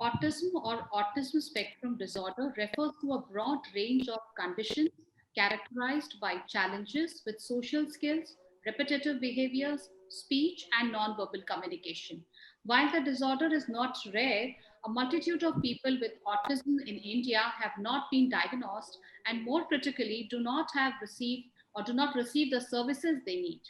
Autism or autism spectrum disorder refers to a broad range of conditions characterized by challenges with social skills, repetitive behaviors, speech, and nonverbal communication. While the disorder is not rare, a multitude of people with autism in India have not been diagnosed and, more critically, do not receive the services they need.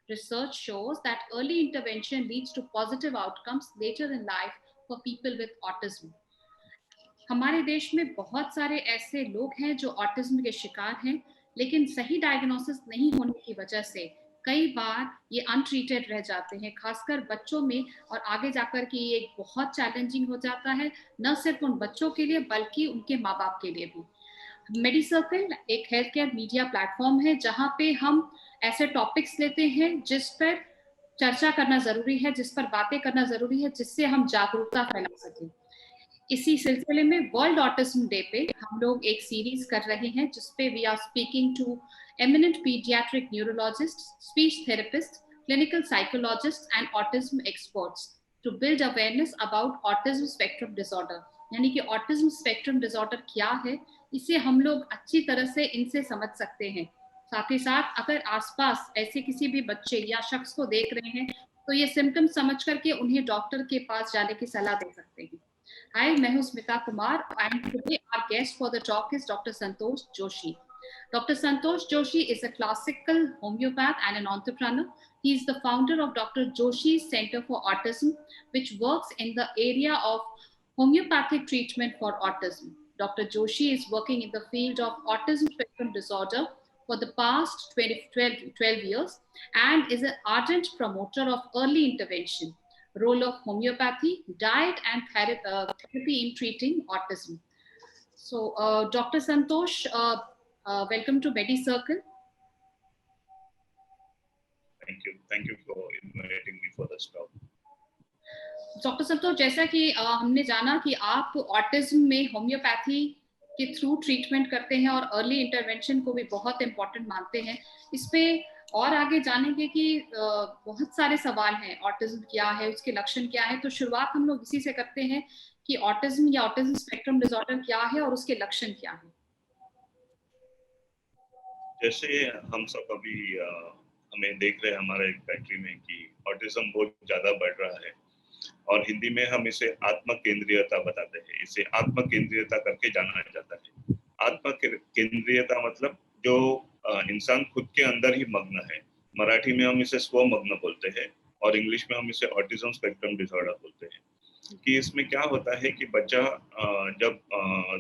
Research shows that early intervention leads to positive outcomes later in life for people with autism. हमारे देश में बहुत सारे ऐसे लोग हैं जो autism के शिकार हैं, लेकिन सही डायग्नोसिस नहीं होने की वजह से कई बार ये अनट्रीटेड रह जाते हैं, खासकर बच्चों में। और आगे जाकर के ये बहुत चैलेंजिंग हो जाता है, न सिर्फ उन बच्चों के लिए बल्कि उनके माँ बाप के लिए भी। मेडिसर्कल एक हेल्थ केयर मीडिया प्लेटफॉर्म है जहाँ पे हम ऐसे टॉपिक्स लेते हैं जिस पर चर्चा करना जरूरी है, जिस पर बातें करना जरूरी है, जिससे हम जागरूकता फैला सकें। इसी सिलसिले में वर्ल्ड ऑटिज्म डे पे हम लोग एक सीरीज कर रहे हैं जिसपे we are speaking to eminent paediatric neurologist, speech therapist, clinical psychologist and autism experts to build awareness about autism spectrum disorder. यानी कि ऑटिज्म स्पेक्ट्रम डिसऑर्डर क्या है, इसे हम लोग अच्छी तरह से इनसे समझ सकते हैं। साथ ही साथ अगर आसपास ऐसे किसी भी बच्चे या शख्स को देख रहे हैं तो ये सिम्टम समझ करके उन्हें डॉक्टर के पास जाने की सलाह दे सकते हैं। Hi, मैं हूँ Smita Kumar and today our guest for the talk is Dr. Santosh Joshi. Dr. Santosh Joshi is a classical homeopath and an entrepreneur. He is the founder of Dr. Joshi's Center for Autism, which works in the area of homeopathic treatment for autism. Dr. Joshi is working in the field of autism spectrum disorder for the past 12 years and is an ardent promoter of early intervention, role of homeopathy, diet, and therapy in treating autism. So, Dr. Santosh, welcome to MediCircle. Thank you. Thank you for inviting me for this talk. Doctor Santosh, जैसा कि हमने जाना कि आप autism में homeopathy के through treatment करते हैं और अर्ली इंटरवेंशन को भी बहुत इम्पोर्टेंट मानते हैं। इस पे और आगे जानेंगे कि बहुत सारे सवाल हैं, ऑटिज्म क्या है, उसके लक्षण क्या है। तो शुरुआत हम लोग इसी से करते हैं कि ऑटिज्म या ऑटिज्म स्पेक्ट्रम डिसऑर्डर क्या है और उसके लक्षण क्या है। जैसे हम सब अभी हमें देख रहे हैं हमारे कंट्री में कि ऑटिज्म बहुत ज़्यादा बढ़ रहा है और हिंदी में हम इसे आत्म केंद्रीयता बताते हैं। इसे आत्म केंद्रीयता करके जाना जाता है। आत्म केंद्रीयता मतलब जो इंसान खुद के अंदर ही मग्न है। मराठी में हम इसे स्वमग्न बोलते हैं और इंग्लिश में हम इसे ऑटिज्म स्पेक्ट्रम डिसऑर्डर बोलते हैं। कि इसमें क्या होता है कि बच्चा जब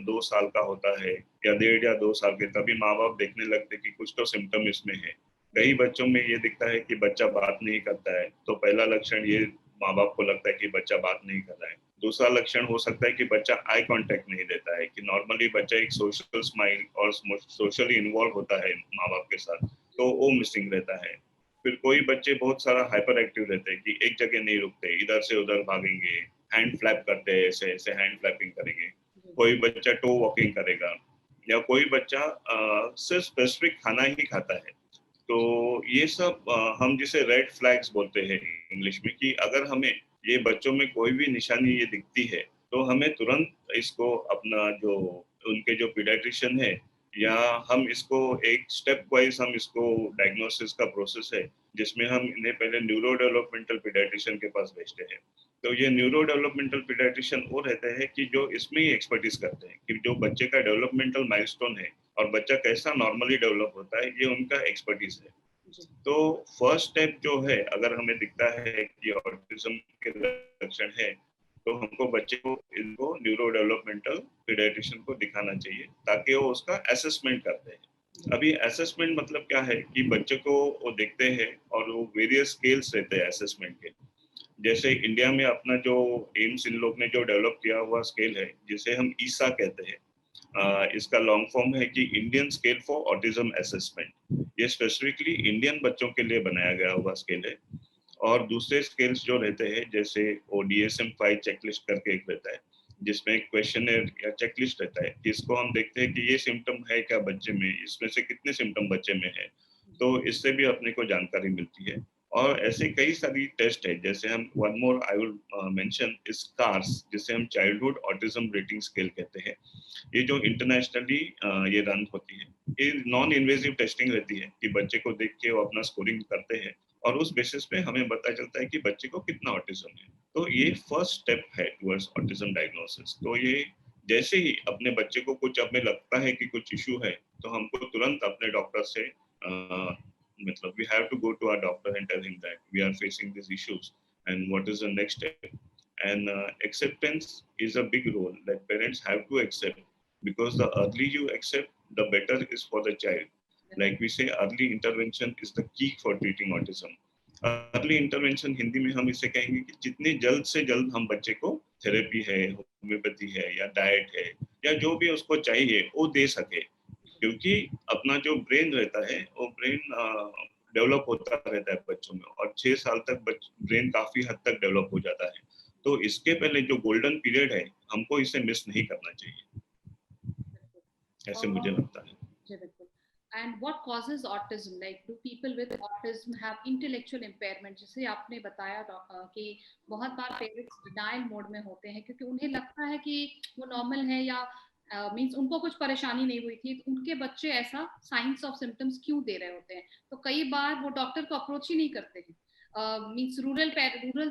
2 साल का होता है या 1.5 या 2 साल के, तभी माँ बाप देखने लगते कि कुछ तो सिम्टम इसमें है। कई बच्चों में ये दिखता है कि बच्चा बात नहीं करता है, तो पहला लक्षण ये माँ बाप को लगता है कि बच्चा बात नहीं कर रहा है। दूसरा लक्षण हो सकता है कि बच्चा आई कांटेक्ट नहीं देता है, कि नॉर्मली बच्चा एक सोशल स्माइल और सोशली इन्वॉल्व होता है माँ बाप के साथ, तो वो मिसिंग रहता है। फिर कोई बच्चे बहुत सारा हाइपर एक्टिव रहते हैं कि एक जगह नहीं रुकते, इधर से उधर भागेंगे, हैंड फ्लैप करते हैं, ऐसे ऐसे हैंड फ्लैपिंग करेंगे। कोई बच्चा टो वॉकिंग करेगा या कोई बच्चा सिर्फ स्पेसिफिक खाना ही खाता है। तो ये सब हम जिसे रेड फ्लैग्स बोलते हैं इंग्लिश में, कि अगर हमें ये बच्चों में कोई भी निशानी ये दिखती है तो हमें तुरंत इसको अपना जो उनके जो पीडियाट्रिशियन है या हम इसको एक स्टेप वाइज हम इसको डायग्नोसिस का प्रोसेस है जिसमें हम इन्हें पहले न्यूरो डेवलपमेंटल पीडियाट्रिशियन के पास भेजते हैं। तो ये न्यूरो डेवलपमेंटल पीडियाट्रिशियन वो रहते हैं कि जो इसमें ही एक्सपर्टीज करते हैं कि जो बच्चे का डेवलपमेंटल माइलस्टोन है और बच्चा कैसा नॉर्मली डेवलप होता है, ये उनका एक्सपर्टीज है। तो फर्स्ट स्टेप जो है, अगर हमें दिखता है कि ऑटिज्म के लक्षण है तो हमको बच्चे को इनको न्यूरो डेवलपमेंटल पीडियाट्रिशियन को दिखाना चाहिए ताकि वो उसका असेसमेंट करते हैं। अभी असेसमेंट मतलब क्या है कि बच्चे को वो देखते हैं और वो वेरियस स्केल्स रहते हैं असेसमेंट के। जैसे इंडिया में अपना जो एम्स इन लोग ने जो डेवलप किया हुआ स्केल है जिसे हम ईसा कहते हैं, इसका लॉन्ग फॉर्म है कि Indian scale for autism assessment. ये स्पेसिफिकली इंडियन बच्चों के लिए बनाया गया हुआ स्केल है। और दूसरे स्केल्स जो रहते हैं जैसे वो DSM-5 चेकलिस्ट करके एक रहता है जिसमें एक क्वेश्चनर या चेकलिस्ट रहता है जिसको हम देखते हैं कि ये सिम्टम है क्या बच्चे में, इसमें से कितने सिम्टम बच्चे में है। तो इससे भी अपने को जानकारी मिलती है। और ऐसे कई सारी टेस्ट है, जैसे हम one more I will mention scars, जिसे हम चाइल्डहुड ऑटिज्म रेटिंग स्केल कहते हैं। ये जो इंटरनेशनली ये रन होती है, ये नॉन इन्वेजिव टेस्टिंग रहती है कि बच्चे को देख के वो अपना स्कोरिंग करते हैं और उस बेसिस पे हमें पता चलता है कि बच्चे को कितना ऑटिज्म है। तो ये फर्स्ट स्टेप है टुवर्ड्स ऑटिज्म डायग्नोसिस। तो ये जैसे ही अपने बच्चे को कुछ हमें लगता है कि कुछ इशू है, तो हमको तुरंत अपने डॉक्टर से मतलब we have to go to our doctor and tell him that we are facing these issues and what is the next step. And acceptance is a big role that parents have to accept, because the early you accept, the better is for the child. Like we say, early intervention is the key for treating autism. Early intervention Hindi में हम इसे कहेंगे कि जितने जल्द से जल्द हम बच्चे को थेरेपी है, होम्योपैथी है या डाइट है या जो भी उसको चाहिए वो दे सके, क्योंकि अपना जो ब्रेन रहता है वो ब्रेन डेवलप होता रहता है बच्चों में, और 6 साल तक ब्रेन काफी हद तक डेवलप हो जाता है। तो इसके पहले जो गोल्डन पीरियड है, हमको इसे मिस नहीं करना चाहिए, ऐसे मुझे लगता है। जी बिल्कुल। And what causes autism? Like, do people with autism have intellectual impairment? जैसे आपने बताया कि बहुत बार पेरेंट्स डिनायल मोड में होते हैं क्योंकि उन्हें लगता है कि वो नॉर्मल है या मींस उनको कुछ परेशानी नहीं हुई थी, तो उनके बच्चे ऐसा साइंस ऑफ सिम्टम्स क्यों दे रहे होते हैं, तो कई बार वो डॉक्टर को अप्रोच ही नहीं करते हैं। मींस रूरल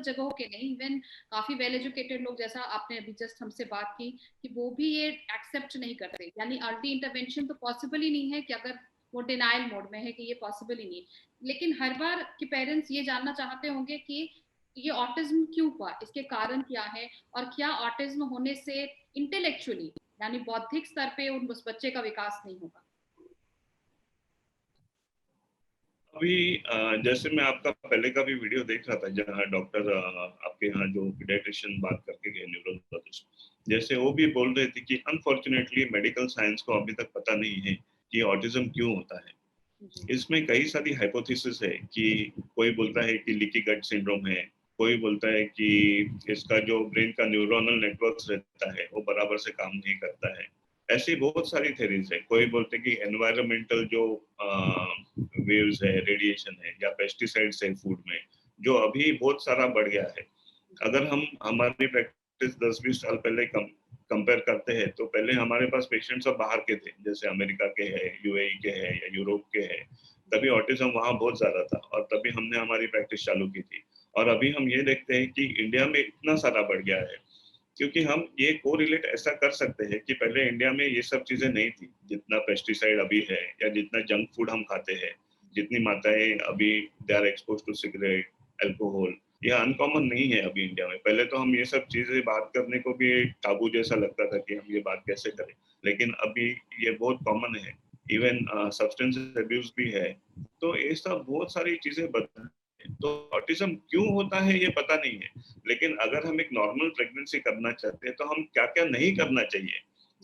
जगहों के नहीं, इवन काफी वेल एजुकेटेड लोग, जैसा आपने अभी जस्ट हमसे बात की, कि वो भी ये एक्सेप्ट नहीं करते। यानी अर्ली इंटरवेंशन तो पॉसिबल ही नहीं है कि अगर वो डिनायल मोड में है कि ये पॉसिबल ही नहीं है। लेकिन हर बार के पेरेंट्स ये जानना चाहते होंगे कि ये ऑटिज्म क्यों हुआ, इसके कारण क्या है, और क्या ऑटिज्म होने से इंटेलेक्चुअली यानी बौद्धिक स्तर पे उस बच्चे का विकास नहीं होगा। अभी जैसे मैं आपका पहले का भी वीडियो देख रहा था, जहाँ डॉक्टर आपके यहाँ जो पीडियाट्रिशियन बात करके गए, न्यूरोलॉजिस्ट, जैसे वो भी बोल रहे थे कि अनफॉर्चुनेटली मेडिकल साइंस को अभी तक पता नहीं है कि ऑटिज्म क्यों होता है। इसमें कई सारी हाइपोथेसिस है कि कोई बोलता है कि लीकी गट सिंड्रोम है, कोई बोलता है कि इसका जो ब्रेन का न्यूरोनल नेटवर्क रहता है वो बराबर से काम नहीं करता है। ऐसी बहुत सारी थेरीज है। कोई बोलते हैं कि एनवायरमेंटल जो वेव्स है, रेडिएशन है, या पेस्टिसाइड्स है फूड में, जो अभी बहुत सारा बढ़ गया है। अगर हम हमारी प्रैक्टिस 10-20 साल पहले कंपेयर करते हैं, तो पहले हमारे पास पेशेंट सब बाहर के थे, जैसे अमेरिका के हैं, यूएई के हैं या यूरोप के हैं। तभी ऑटिज्म वहाँ बहुत ज्यादा था और तभी हमने हमारी प्रैक्टिस चालू की थी। और अभी हम ये देखते हैं कि इंडिया में इतना सारा बढ़ गया है, क्योंकि हम ये कोरिलेट ऐसा कर सकते हैं कि पहले इंडिया में ये सब चीजें नहीं थी, जितना पेस्टिसाइड अभी है या जितना जंक फूड हम खाते हैं, जितनी माताएं अभी they are expose to cigarette, alcohol, यह अनकॉमन नहीं है अभी इंडिया में। पहले तो हम ये सब चीजें बात करने को भी टाबू जैसा लगता था कि हम ये बात कैसे करें, लेकिन अभी ये बहुत कॉमन है। इवन सब्सटेंस अब्यूज भी है। तो ये सब बहुत सारी चीजें बदल। तो ऑटिज्म क्यों होता है ये पता नहीं है, लेकिन अगर हम एक नॉर्मल प्रेगनेंसी करना चाहते हैं तो हम क्या क्या नहीं करना चाहिए,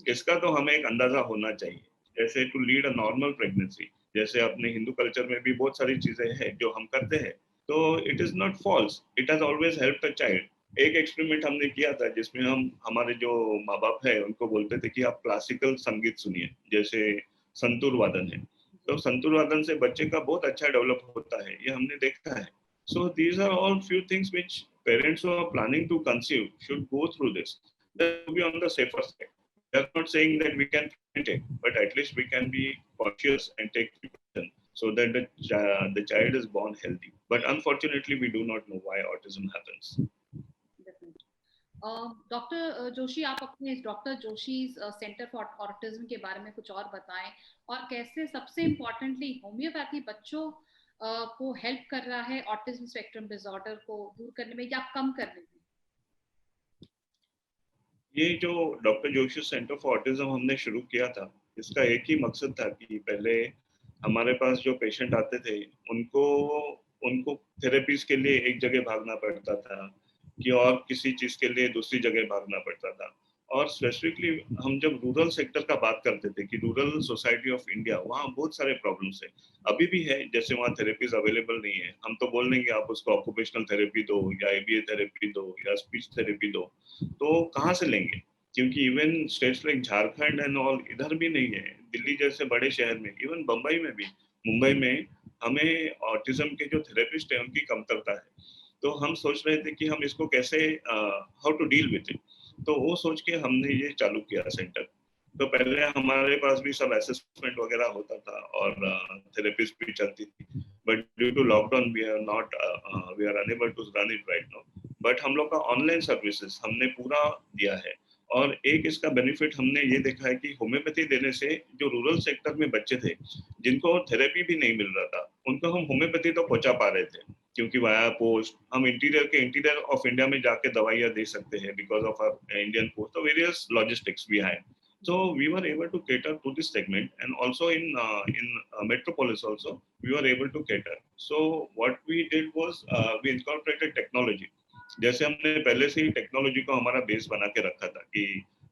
इसका तो हमें एक अंदाजा होना चाहिए। जैसे to lead a normal pregnancy, जैसे अपने हिंदू कल्चर में भी बहुत सारी चीजें हैं जो हम करते हैं, तो it is not false, it has always helped a child. एक एक्सपेरिमेंट हमने किया था जिसमें हम हमारे जो माँ बाप है उनको बोलते थे कि आप क्लासिकल संगीत सुनिए, जैसे संतूर वादन है, तो संतूर वादन से बच्चे का बहुत अच्छा डेवलप होता है, ये हमने देखा है। So these are all few things which parents who are planning to conceive should go through this. That will be on the safer side. We are not saying that we can prevent it, but at least we can be cautious and take precaution so that the child is born healthy. But unfortunately, we do not know why autism happens. Doctor Joshi, आप अपने doctor Joshi centre for autism के बारे में कुछ और बताएं, और कैसे सबसे इम्पोर्टेंटली होम्योपैथी बच्चों को हेल्प कर रहा है ऑटिज्म स्पेक्ट्रम डिसऑर्डर को दूर करने में या कम करने में। ये जो doctor Joshi centre for autism हमने शुरू किया था, इसका एक ही मकसद था कि पहले हमारे पास जो पेशेंट आते थे उनको उनको थेरेपीज के लिए एक जगह भागना पड़ता था कि और किसी चीज के लिए दूसरी जगह भागना पड़ता था। और स्पेसिफिकली हम जब रूरल सेक्टर का बात करते थे कि रूरल सोसाइटी ऑफ इंडिया, वहाँ बहुत सारे प्रॉब्लम्स है, अभी भी है। जैसे वहाँ थेरेपीज अवेलेबल नहीं है, हम तो बोल देंगे आप उसको ऑक्यूपेशनल थेरेपी दो या एबीए थेरेपी दो या स्पीच थेरेपी दो, तो कहाँ से लेंगे? क्योंकि even states like Jharkhand and all इधर भी नहीं है। दिल्ली जैसे बड़े शहर में, इवन बम्बई में भी, मुंबई में हमें ऑटिज्म के जो थेरेपिस्ट है उनकी कमतरता है, तो हम सोच रहे थे कि हम इसको कैसे how to deal with it. तो वो सोच के हमने ये चालू किया सेंटर। तो पहले हमारे पास भी सब असेसमेंट वगैरह होता था और थेरेपिस्ट भी चलती थी, but due to lockdown we are unable to run it right now. But हम लोग का ऑनलाइन सर्विसेज हमने पूरा दिया है, और एक इसका बेनिफिट हमने ये देखा है कि होम्योपैथी देने से जो रूरल सेक्टर में बच्चे थे जिनको थेरेपी भी नहीं मिल रहा था, उनको हम होम्योपैथी तो पहुंचा पा रहे थे, क्योंकि वाया पोस्ट हम इंटीरियर ऑफ इंडिया में जाके दवाइयाँ दे सकते हैं because of our Indian post, तो various logistics we have. So we were able to cater to this segment, and also in Metropolis also we were able to cater. So what we did was we incorporated technology. जैसे हमने पहले से ही technology को हमारा base बना के रखा था कि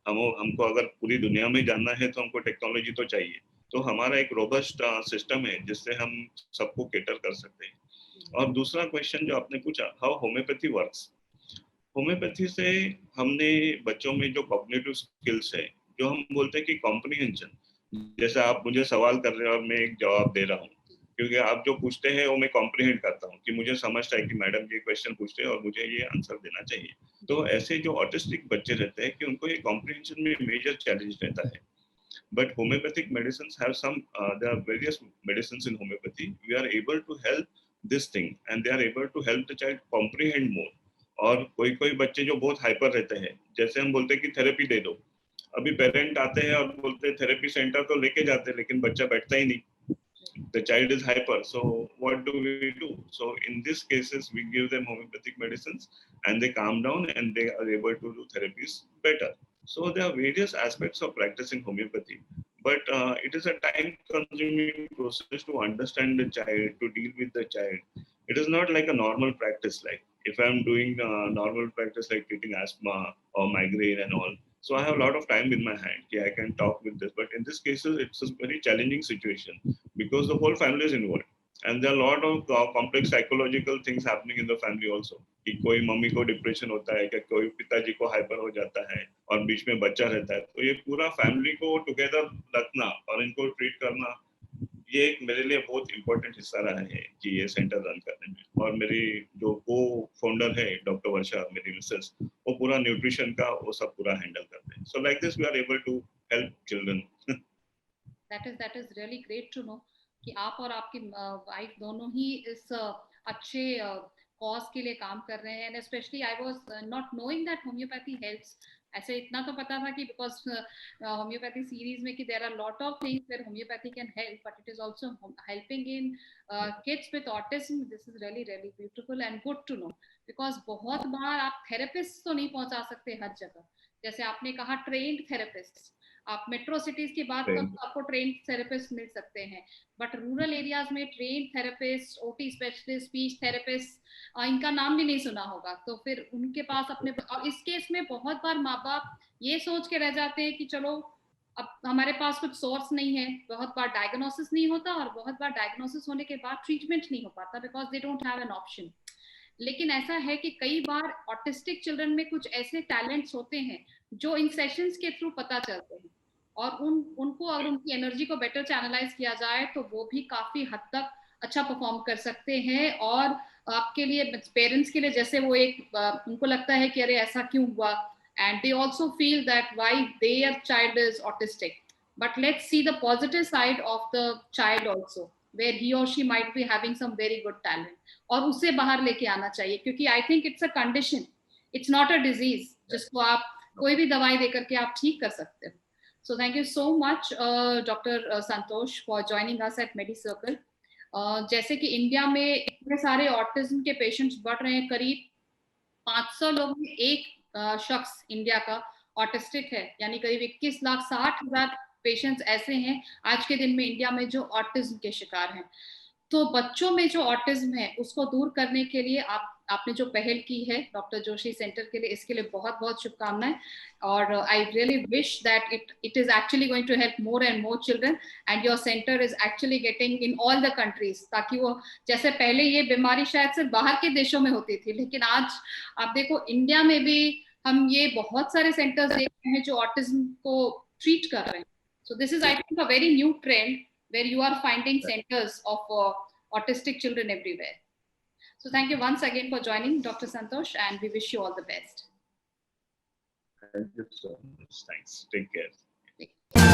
हमको अगर पूरी दुनिया में जानना है तो हमको टेक्नोलॉजी तो चाहिए, तो हमारा एक रोबस्ट सिस्टम है जिससे हम सबको केटर कर सकते हैं। और दूसरा क्वेश्चन जो आपने पूछा, हाउ होम्योपैथी वर्क्स। होम्योपैथी से हमने बच्चों में जो कॉग्निटिव स्किल्स है, जो हम बोलते हैं कि कॉम्प्रिहेंशन, जैसे आप मुझे सवाल कर रहे हो और मैं एक जवाब दे रहा हूँ, क्योंकि आप जो पूछते हैं वो मैं कॉम्प्रिहेंड करता हूँ कि मुझे समझता है कि मैडम ये क्वेश्चन पूछते हैं और मुझे ये आंसर देना चाहिए। तो ऐसे जो ऑटिस्टिक बच्चे रहते हैं कि उनको ये कॉम्प्रिहेंशन में मेजर चैलेंज रहता है। But homeopathic medicines have there are various medicines in homeopathy. We are able to help this thing, and they are able to help the child comprehend more. और कोई कोई बच्चे जो बहुत हाइपर रहते हैं, जैसे हम बोलते हैं कि थेरेपी दे दो, अभी पेरेंट आते हैं और बोलते हैं थेरेपी सेंटर तो लेके जाते हैं, लेकिन बच्चा बैठता ही नहीं, the child is hyper, so what do we do? So in these cases we give them homeopathic medicines and they calm down and they are able to do therapies better. So there are various aspects of practicing homeopathy, but it is a time consuming process to understand the child, to deal with the child. It is not like a normal practice, like if I'm doing normal practice like treating asthma or migraine and all, so I have a lot of time in my hand. Yeah, I can talk with this. But in this case, it's a very challenging situation because the whole family is involved. And there are a lot of complex psychological things happening in the family also. कि कोई mummy को depression होता है, कि कोई पिताजी को hyper हो जाता है और बीच में बच्चा रहता है, तो ये पूरा फैमिली को टुगेदर रखना और इनको ट्रीट करना, ये एक मेरे लिए बहुत इम्पोर्टेंट हिस्सा रहा है कि ये सेंटर रन करने में। और मेरी जो को फाउंडर है डॉक्टर वर्षा, मेरी मिसेस, वो पूरा न्यूट्रिशन का वो सब पूरा हैंडल करते हैं। So like this we are able to help children. that is really great to know कि आप और आपकी वाइफ दोनों ही इस अच्छे कॉज के लिए काम कर रहे हैं, and specially I was not knowing that homeopathy helps. ऐसे इतना तो पता था कि बिकॉज होम्योपैथी सीरीज में कि there are lot of things where homeopathy can help, but it is also helping in kids with autism. This is really really beautiful and good to know, because बहुत बार आप therapist तो नहीं पहुंचा सकते हर जगह। जैसे आपने कहा ट्रेन्ड थेरेपिस्ट, आप मेट्रो सिटीज की बात करो तो आपको ट्रेन थेरेपिस्ट मिल सकते हैं, बट रूरल एरियाज में train therapist, OT specialist, speech therapist, इनका नाम भी नहीं सुना होगा। तो फिर उनके पास अपने, और इस केस में बहुत बार माँ बाप ये सोच के रह जाते हैं कि चलो अब हमारे पास कुछ सोर्स नहीं है, बहुत बार डायग्नोसिस नहीं होता और बहुत बार डायग्नोसिस होने के बाद ट्रीटमेंट नहीं हो पाता because they don't have an option. लेकिन ऐसा है कि कई बार ऑटिस्टिक चिल्ड्रन में कुछ ऐसे टैलेंट्स होते हैं जो इन सेशंस के थ्रू पता चलते हैं, और उनको अगर उनकी एनर्जी को बेटर चैनलाइज किया जाए तो वो भी काफी हद तक अच्छा परफॉर्म कर सकते हैं। और आपके लिए, पेरेंट्स के लिए, जैसे वो एक उनको लगता है कि अरे ऐसा क्यों हुआ, and they also feel that why their child is autistic, but let's see the positive side of the child also where he और she might be having some very good talent, और उसे बाहर लेके आना चाहिए, क्योंकि I think it's a condition, it's not a disease जिसको आप कोई भी दवाई देकर के आप ठीक कर सकते हो। So thank you so much, Dr. Santosh, for joining us at MediCircle. जैसे कि इंडिया में इतने सारे ऑटिज्म के पेशेंट्स बढ़ रहे हैं, करीब 500 लोग में एक शख्स इंडिया का ऑटिस्टिक है, यानी करीब 21,60,000 पेशेंट्स ऐसे हैं आज के दिन में इंडिया में जो ऑटिज्म के शिकार हैं। तो बच्चों में जो ऑटिज्म है उसको दूर करने के लिए आपने जो पहल की है डॉक्टर जोशी सेंटर के लिए, इसके लिए बहुत बहुत शुभकामनाएं। और I really wish that it is actually going to help more and more children, and your centre is actually getting in all the countries, ताकि वो, जैसे पहले ये बीमारी शायद सिर्फ बाहर के देशों में होती थी, लेकिन आज आप देखो इंडिया में भी हम ये बहुत सारे सेंटर्स देख रहे हैं जो ऑटिज्म को ट्रीट कर रहे हैं। So this is I think a very new trend where you are finding centers of autistic children everywhere. So thank you once again for joining, Dr. Santosh, and we wish you all the best. Thank you so much. Thanks. Take care.